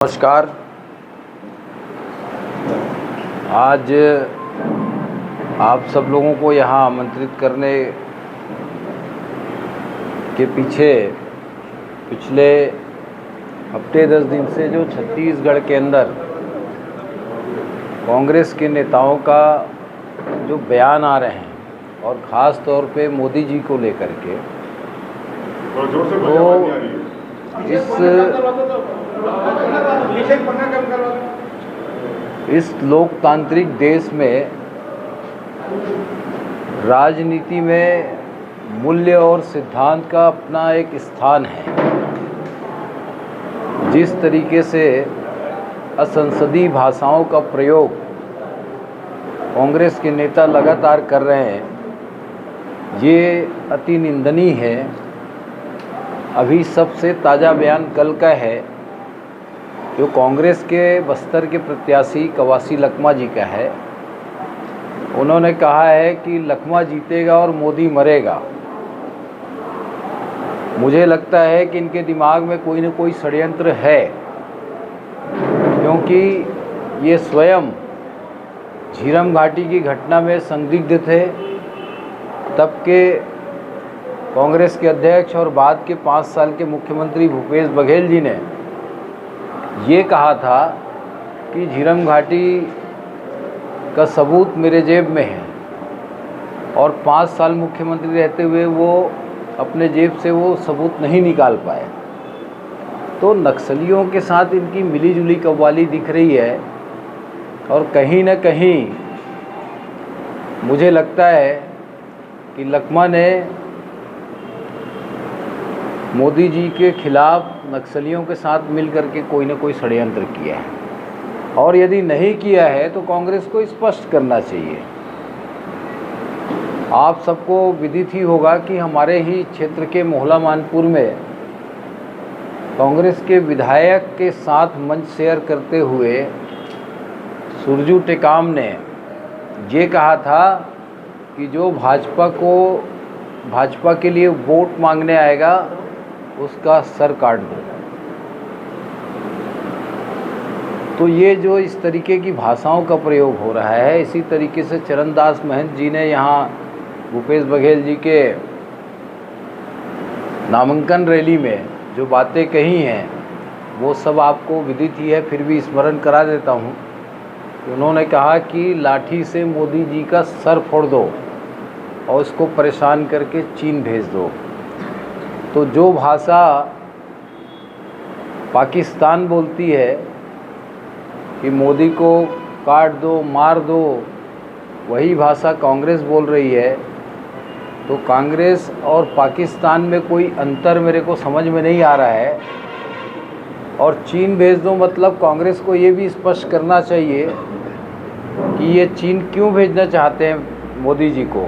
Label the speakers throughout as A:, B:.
A: नमस्कार। आज आप सब लोगों को यहाँ आमंत्रित करने के पीछे पिछले हफ्ते 10 दिन से जो छत्तीसगढ़ के अंदर कांग्रेस के नेताओं का जो बयान आ रहे हैं और ख़ास तौर पे मोदी जी को लेकर के, इस लोकतांत्रिक देश में राजनीति में मूल्य और सिद्धांत का अपना एक स्थान है। जिस तरीके से असंसदीय भाषाओं का प्रयोग कांग्रेस के नेता लगातार कर रहे हैं, ये अति निंदनीय है। अभी सबसे ताज़ा बयान कल का है जो कांग्रेस के बस्तर के प्रत्याशी कवासी लखमा जी का है। उन्होंने कहा है कि लखमा जीतेगा और मोदी मरेगा। मुझे लगता है कि इनके दिमाग में कोई न कोई षड्यंत्र है, क्योंकि ये स्वयं झीरम घाटी की घटना में संदिग्ध थे। तब के कांग्रेस के अध्यक्ष और बाद के 5 साल के मुख्यमंत्री भूपेश बघेल जी ने ये कहा था कि झीरम घाटी का सबूत मेरे जेब में है, और 5 साल मुख्यमंत्री रहते हुए वो अपने जेब से वो सबूत नहीं निकाल पाए। तो नक्सलियों के साथ इनकी मिलीजुली कव्वाली दिख रही है, और कहीं न कहीं मुझे लगता है कि लखमा ने मोदी जी के खिलाफ नक्सलियों के साथ मिलकर के कोई न कोई षड्यंत्र किया है, और यदि नहीं किया है तो कांग्रेस को स्पष्ट करना चाहिए। आप सबको विदित ही होगा कि हमारे ही क्षेत्र के मोहला मानपुर में कांग्रेस के विधायक के साथ मंच शेयर करते हुए सुरजू टेकाम ने ये कहा था कि जो भाजपा के लिए वोट मांगने आएगा उसका सर काट दो। तो ये जो इस तरीके की भाषाओं का प्रयोग हो रहा है, इसी तरीके से चरणदास महंत जी ने यहाँ भूपेश बघेल जी के नामांकन रैली में जो बातें कही हैं वो सब आपको विदित ही है, फिर भी स्मरण करा देता हूँ। उन्होंने कहा कि लाठी से मोदी जी का सर फोड़ दो और उसको परेशान करके चीन भेज दो। तो जो भाषा पाकिस्तान बोलती है कि मोदी को काट दो, मार दो, वही भाषा कांग्रेस बोल रही है। तो कांग्रेस और पाकिस्तान में कोई अंतर मेरे को समझ में नहीं आ रहा है। और चीन भेज दो मतलब कांग्रेस को ये भी स्पष्ट करना चाहिए कि ये चीन क्यों भेजना चाहते हैं मोदी जी को,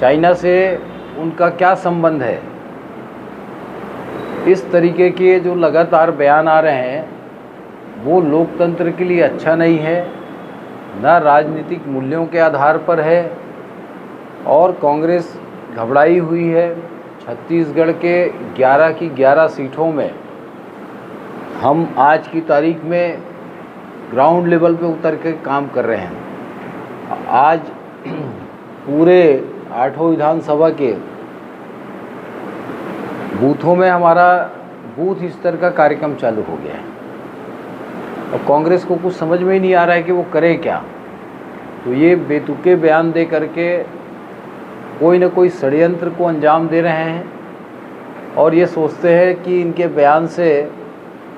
A: चाइना से उनका क्या संबंध है। इस तरीके के जो लगातार बयान आ रहे हैं वो लोकतंत्र के लिए अच्छा नहीं है, ना राजनीतिक मूल्यों के आधार पर है, और कांग्रेस घबराई हुई है। छत्तीसगढ़ के 11 की 11 सीटों में हम आज की तारीख में ग्राउंड लेवल पे उतर के काम कर रहे हैं। आज पूरे 8 विधानसभा के बूथों में हमारा बूथ स्तर का कार्यक्रम चालू हो गया है। अब कांग्रेस को कुछ समझ में ही नहीं आ रहा है कि वो करे क्या। तो ये बेतुके बयान दे करके कोई न कोई षड्यंत्र को अंजाम दे रहे हैं, और ये सोचते हैं कि इनके बयान से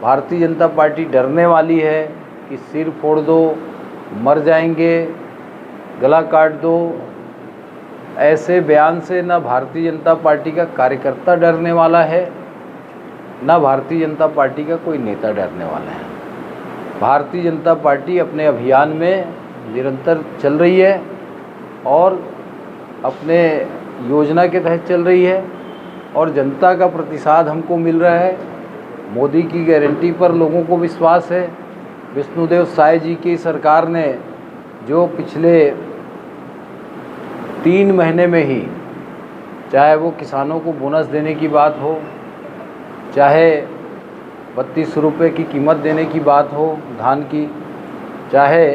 A: भारतीय जनता पार्टी डरने वाली है कि सिर फोड़ दो, मर जाएंगे, गला काट दो। ऐसे बयान से ना भारतीय जनता पार्टी का कार्यकर्ता डरने वाला है, ना भारतीय जनता पार्टी का कोई नेता डरने वाला है। भारतीय जनता पार्टी अपने अभियान में निरंतर चल रही है और अपने योजना के तहत चल रही है, और जनता का प्रतिसाद हमको मिल रहा है। मोदी की गारंटी पर लोगों को विश्वास है। विष्णुदेव साय जी की सरकार ने जो पिछले 3 महीने में ही, चाहे वो किसानों को बोनस देने की बात हो, चाहे 32 रुपये की कीमत देने की बात हो धान की, चाहे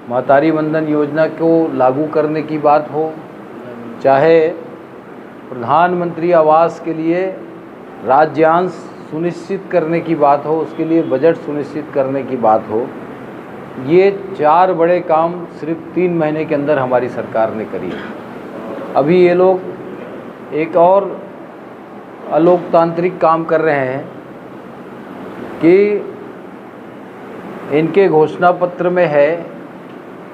A: महतारी वंदन योजना को लागू करने की बात हो, चाहे प्रधानमंत्री आवास के लिए राज्यांश सुनिश्चित करने की बात हो, उसके लिए बजट सुनिश्चित करने की बात हो, ये 4 बड़े काम सिर्फ 3 महीने के अंदर हमारी सरकार ने करी है। अभी ये लोग एक और अलोकतांत्रिक काम कर रहे हैं कि इनके घोषणा पत्र में है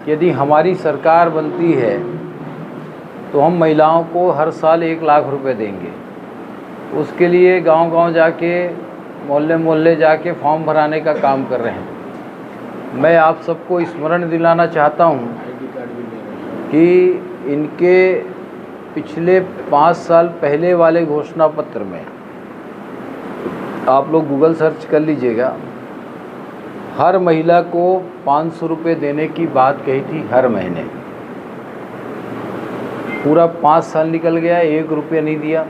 A: कि यदि हमारी सरकार बनती है तो हम महिलाओं को हर साल 1 लाख रुपए देंगे। उसके लिए गांव-गांव जाके, मोहल्ले-मोहल्ले जाके फॉर्म भराने का काम कर रहे हैं। मैं आप सबको स्मरण दिलाना चाहता हूं कि इनके पिछले 5 साल पहले वाले घोषणा पत्र में, आप लोग गूगल सर्च कर लीजिएगा, हर महिला को 500 रुपये देने की बात कही थी हर महीने। पूरा 5 साल निकल गया, 1 रुपया नहीं दिया।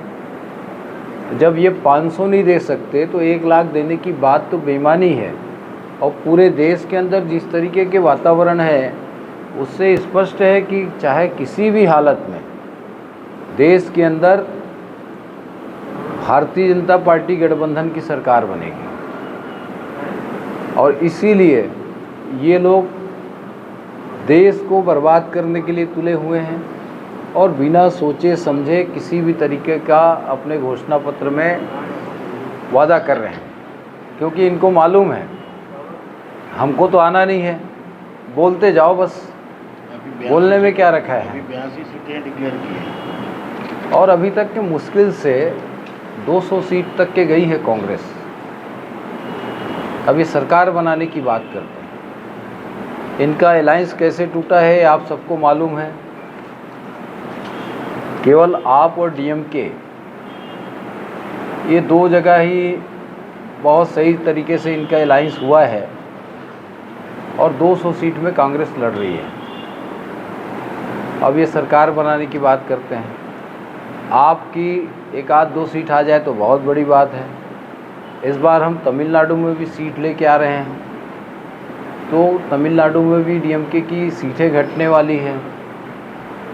A: जब ये 500 नहीं दे सकते तो 1 लाख देने की बात तो बेईमानी है। और पूरे देश के अंदर जिस तरीके के वातावरण है उससे स्पष्ट है कि चाहे किसी भी हालत में देश के अंदर भारतीय जनता पार्टी गठबंधन की सरकार बनेगी। और इसीलिए ये लोग देश को बर्बाद करने के लिए तुले हुए हैं और बिना सोचे समझे किसी भी तरीके का अपने घोषणा पत्र में वादा कर रहे हैं, क्योंकि इनको मालूम है हमको तो आना नहीं है, बोलते जाओ बस, बोलने में क्या रखा है।
B: 82 सीटें डिक्लेयर की हैं
A: और अभी तक के मुश्किल से 200 सीट तक के गई है कांग्रेस। अब ये सरकार बनाने की बात करते हैं। इनका अलायंस कैसे टूटा है आप सबको मालूम है। केवल आप और डीएमके, ये 2 जगह ही बहुत सही तरीके से इनका अलायंस हुआ है और 200 सीट में कांग्रेस लड़ रही है। अब ये सरकार बनाने की बात करते हैं। आपकी 1-2 सीट आ जाए तो बहुत बड़ी बात है। इस बार हम तमिलनाडु में भी सीट लेके आ रहे हैं, तो तमिलनाडु में भी डीएमके की सीटें घटने वाली हैं।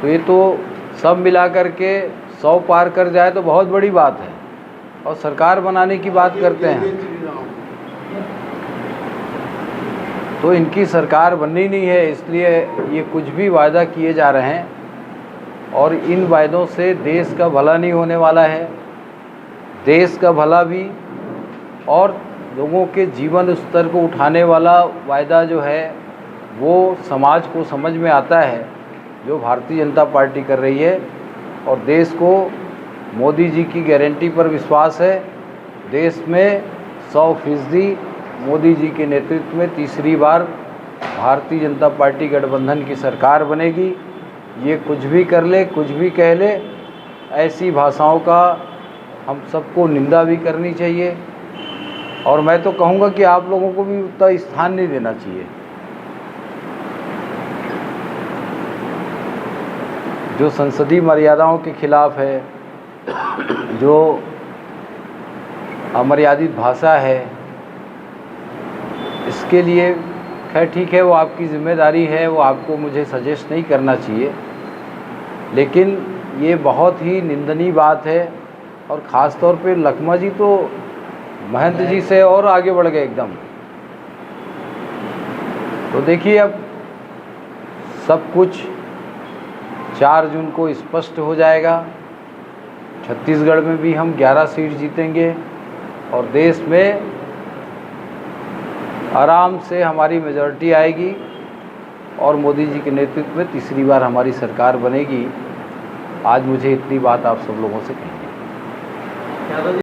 A: तो ये तो सब मिला कर के 100 पार कर जाए तो बहुत बड़ी बात है। और सरकार बनाने की बात करते हैं तो इनकी सरकार बननी नहीं है, इसलिए ये कुछ भी वायदा किए जा रहे हैं और इन वायदों से देश का भला नहीं होने वाला है। देश का भला भी और लोगों के जीवन स्तर को उठाने वाला वायदा जो है वो समाज को समझ में आता है, जो भारतीय जनता पार्टी कर रही है। और देश को मोदी जी की गारंटी पर विश्वास है। देश में 100% मोदी जी के नेतृत्व में तीसरी बार भारतीय जनता पार्टी गठबंधन की सरकार बनेगी। ये कुछ भी कर ले, कुछ भी कह ले, ऐसी भाषाओं का हम सबको निंदा भी करनी चाहिए। और मैं तो कहूँगा कि आप लोगों को भी उतना स्थान नहीं देना चाहिए। जो संसदीय मर्यादाओं के खिलाफ है, जो अमर्यादित भाषा है, इसके लिए खैर ठीक है, वो आपकी जिम्मेदारी है, वो आपको मुझे सजेस्ट नहीं करना चाहिए। लेकिन ये बहुत ही निंदनीय बात है। और ख़ास तौर पे लखमा जी तो महंत जी से और आगे बढ़ गए एकदम। तो देखिए अब सब कुछ 4 जून को स्पष्ट हो जाएगा। छत्तीसगढ़ में भी हम 11 सीट जीतेंगे और देश में आराम से हमारी मेजॉरिटी आएगी और मोदी जी के नेतृत्व में तीसरी बार हमारी सरकार बनेगी। आज मुझे इतनी बात आप सब लोगों से कहनी है।